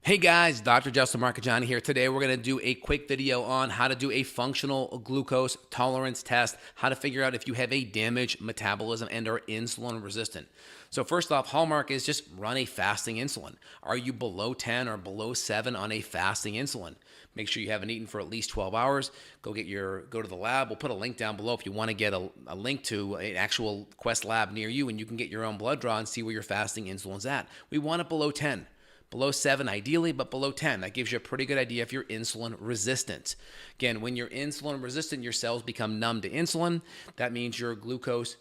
Hey guys, Dr. Justin Marchegiani here. Today we're going to do a quick video on how to do a functional glucose tolerance test, how to figure out if you have a damaged metabolism and are insulin resistant. So first off, hallmark is just run a fasting insulin. Are you below 10 or below 7 on a fasting insulin? Make sure you haven't eaten for at least 12 hours. Go to the lab. We'll put a link down below if you want to get a link to an actual Quest lab near you, and you can get your own blood draw and see where your fasting insulin's at. We want it below 10. Below 7 ideally, but below 10. That gives you a pretty good idea if you're insulin resistant. Again, when you're insulin resistant, your cells become numb to insulin. That means your glucose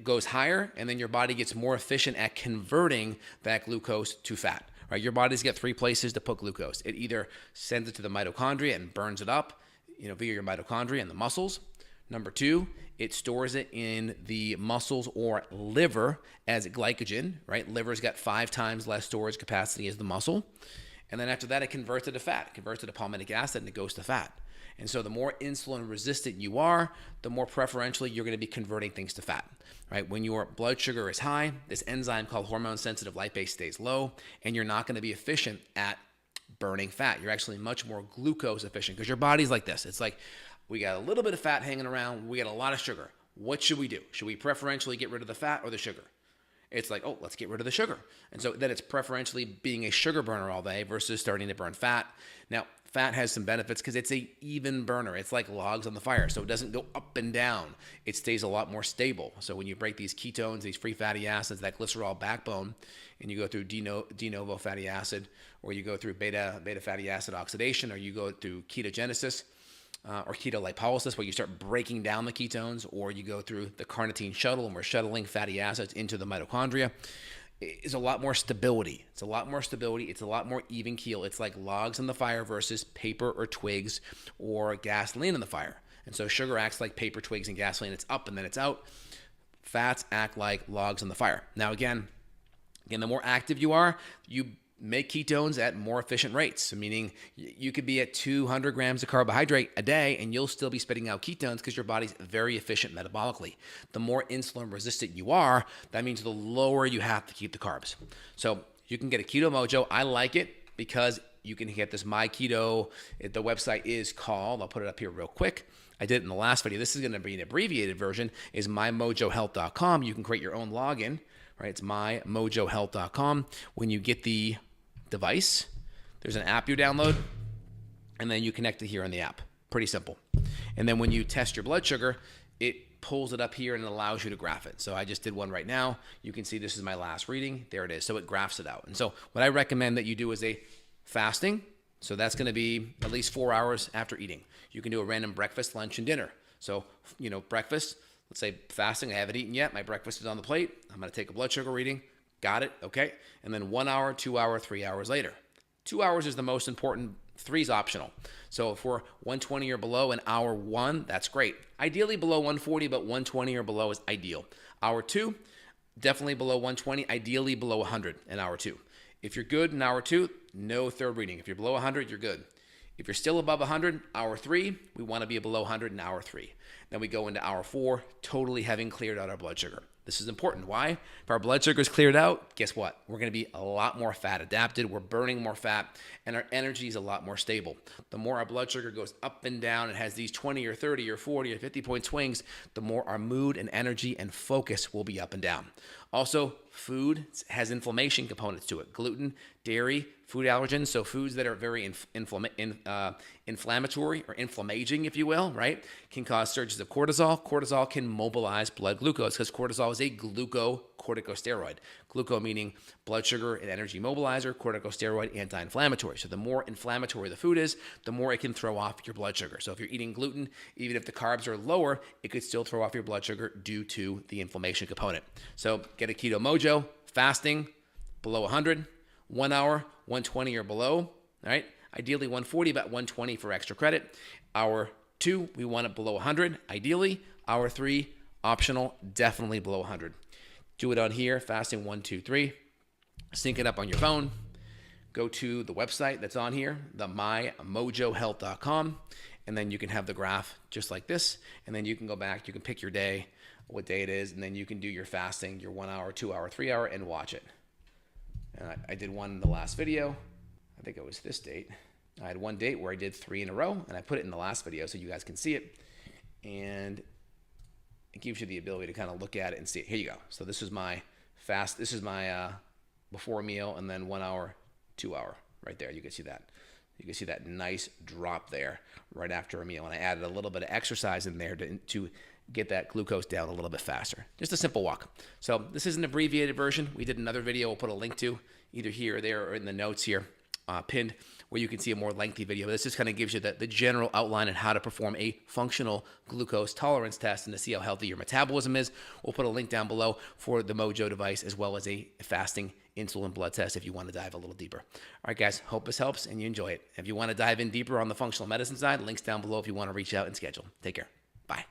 goes higher, and then your body gets more efficient at converting that glucose to fat. Right? Your body's got three places to put glucose. It either sends it to the mitochondria and burns it up, via your mitochondria and the muscles. Number two, it stores it in the muscles or liver as glycogen, right? Liver's got 5 times less storage capacity as the muscle. And then after that, it converts it to fat. It converts it to palmitic acid and it goes to fat. And so the more insulin resistant you are, the more preferentially you're going to be converting things to fat, right? When your blood sugar is high, this enzyme called hormone sensitive lipase stays low, and you're not going to be efficient at burning fat. You're actually much more glucose efficient because your body's like this. It's like, we got a little bit of fat hanging around. We got a lot of sugar. What should we do? Should we preferentially get rid of the fat or the sugar? It's like, oh, let's get rid of the sugar. And so then it's preferentially being a sugar burner all day versus starting to burn fat. Now, fat has some benefits because it's an even burner. It's like logs on the fire. So it doesn't go up and down. It stays a lot more stable. So when you break these ketones, these free fatty acids, that glycerol backbone, and you go through de novo fatty acid, or you go through beta fatty acid oxidation, or you go through ketogenesis, or ketolipolysis, where you start breaking down the ketones, or you go through the carnitine shuttle, and we're shuttling fatty acids into the mitochondria, is a lot more stability. It's a lot more stability. It's a lot more even keel. It's like logs in the fire versus paper or twigs or gasoline in the fire. And so sugar acts like paper, twigs, and gasoline. It's up and then it's out. Fats act like logs in the fire. Now, again, the more active you are, you make ketones at more efficient rates, meaning you could be at 200 grams of carbohydrate a day and you'll still be spitting out ketones because your body's very efficient metabolically. The more insulin resistant you are, that means the lower you have to keep the carbs. So you can get a Keto Mojo. I like it because you can get this My Keto. The website is called, I'll put it up here real quick. I did it in the last video. This is going to be an abbreviated version, is mymojohealth.com. You can create your own login, right? It's mymojohealth.com. When you get the device, there's an app you download, and then you connect it here on the app. Pretty simple. And then when you test your blood sugar, it pulls it up here and it allows you to graph it. So I just did one right now. You can see this is my last reading. There it is. So it graphs it out. And so what I recommend that you do is a fasting. So that's going to be at least 4 hours after eating. You can do a random breakfast, lunch, and dinner. So, breakfast, let's say fasting, I haven't eaten yet. My breakfast is on the plate. I'm going to take a blood sugar reading. Got it. Okay. And then 1 hour, 2 hour, 3 hours later. 2 hours is the most important. 3 is optional. So if we're 120 or below in hour 1, that's great. Ideally below 140, but 120 or below is ideal. Hour 2, definitely below 120, ideally below 100 in hour 2. If you're good in hour 2, no third reading. If you're below 100, you're good. If you're still above 100, hour 3, we want to be below 100 in hour 3. Then we go into hour 4, totally having cleared out our blood sugar. This is important. Why? If our blood sugar is cleared out, guess what? We're going to be a lot more fat adapted. We're burning more fat, and our energy is a lot more stable. The more our blood sugar goes up and down and has these 20 or 30 or 40 or 50-point swings, the more our mood and energy and focus will be up and down. Also, food has inflammation components to it. Gluten, dairy, food allergens, so foods that are very inflammatory or inflammaging, if you will, right, can cause surges of cortisol. Cortisol can mobilize blood glucose because cortisol is a glucocorticosteroid. Gluco meaning blood sugar and energy mobilizer, corticosteroid, anti-inflammatory. So the more inflammatory the food is, the more it can throw off your blood sugar. So if you're eating gluten, even if the carbs are lower, it could still throw off your blood sugar due to the inflammation component. So get a Keto Mojo, fasting, below 100, 1 hour, 120 or below, all right? Ideally 140, but 120 for extra credit. Hour 2, we want it below 100, ideally. Hour 3, optional, definitely below 100. Do it on here, fasting 1, 2, 3. Sync it up on your phone. Go to the website that's on here, the mymojohealth.com, and then you can have the graph just like this, and then you can go back, you can pick your day, what day it is, and then you can do your fasting, your 1 hour, 2 hour, 3 hour, and watch it. And I did one in the last video. I think it was this date. I had one date where I did 3 in a row, and I put it in the last video so you guys can see it. And it gives you the ability to kind of look at it and see it. Here you go. So this is my fast. This is my before meal, and then 1 hour, 2 hour right there. You can see that. You can see that nice drop there right after a meal. And I added a little bit of exercise in there to get that glucose down a little bit faster. Just a simple walk. So this is an abbreviated version. We did another video we'll put a link to either here or there or in the notes here pinned, where you can see a more lengthy video. This just kind of gives you the general outline on how to perform a functional glucose tolerance test and to see how healthy your metabolism is. We'll put a link down below for the Mojo device as well as a fasting insulin blood test if you want to dive a little deeper. All right, guys, hope this helps and you enjoy it. If you want to dive in deeper on the functional medicine side, links down below if you want to reach out and schedule. Take care. Bye.